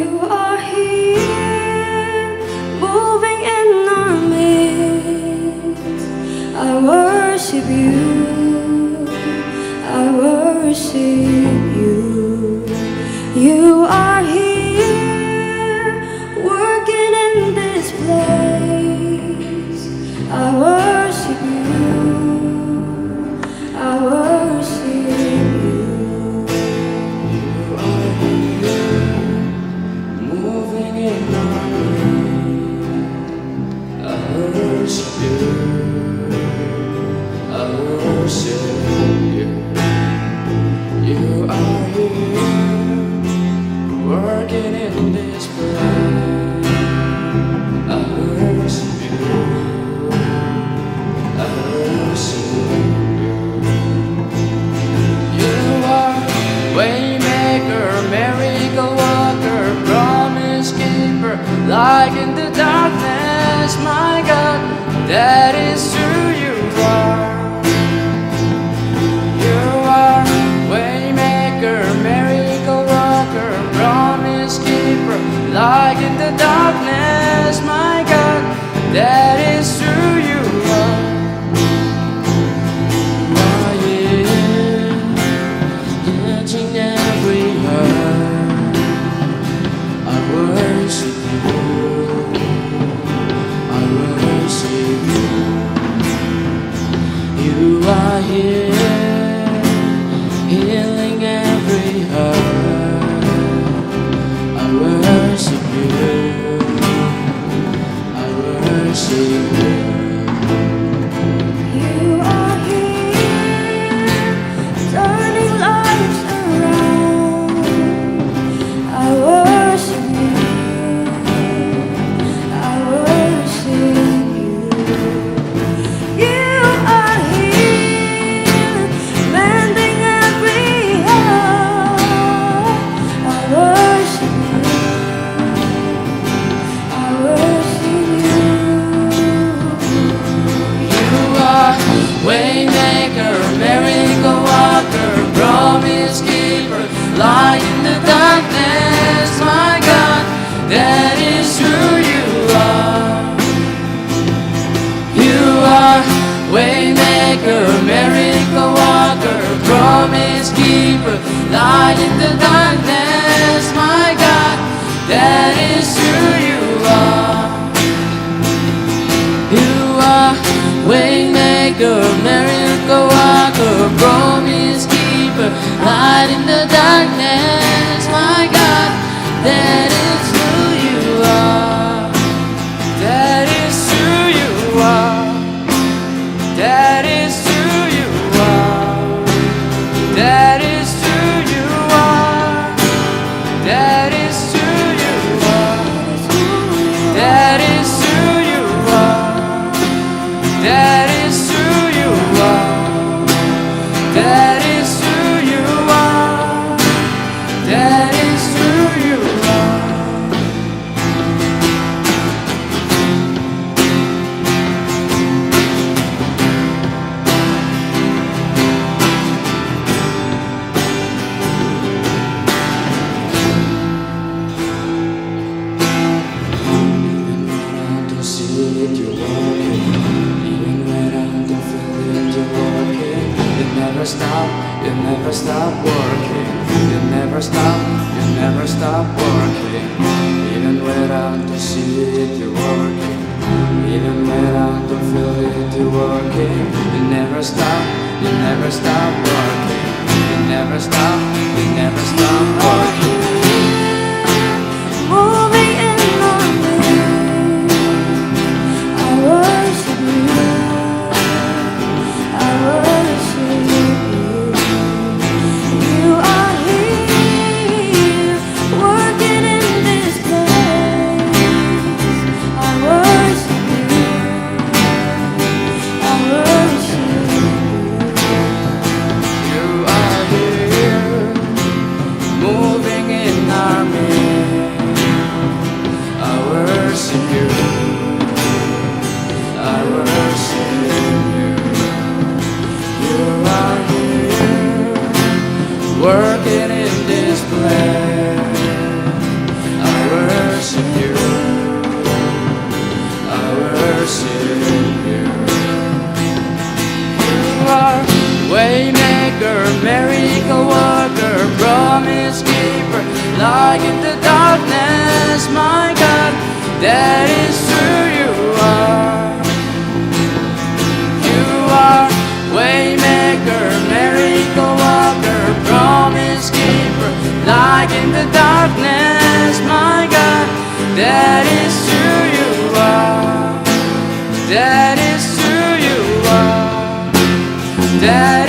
You are here, moving in our midst. I worship you, I worship you. You are here, working in this place. I worship you, I worship you. You are here, moving in our midst. I worship you, I worship you. You are here, working in this place. I worship you, I worship you. You are waymaker, miracle worker, promise keeper, light in the darkness. My God, that is who you are. You are waymaker, miracle worker, promise keeper, light in the darkness. My God, that is who you are. Touching every heart, I worship you, I worship you. You are here, healing every heart. I worship you, I worship you. You are here, turning lives around. I worship you, I worship you. You are here, mending every heart. I worship you, I worship you. You are waymaker, miracle worker, promise keeper, light in the darkness. My God, that is who you are. You are waymaker, miracle worker, promise keeper, light in the darkness. My God, that is who you are. You are waymaker, miracle worker, promise keeper, light in the darkness. My God, that is who you are. That is who you are. That is who you are. That is who you are. That is who you are. That is who you are. That is who you are. That is who you are. That is who you are. You never stop working. You never stop, you never stop working. Even when I don't see it, you're working. Even when I don't feel it, you're working. You never stop, you never stop working. You never stop, you never stop working. Moving in our midst. I worship you, I worship you. You are here, working in this place. I worship you, I worship you. You are here, moving miracle worker, promise keeper, light in the darkness, my God, that is who you are. You are waymaker, miracle worker, promise keeper, light in the darkness, my God, that is who you are. That is who you are. That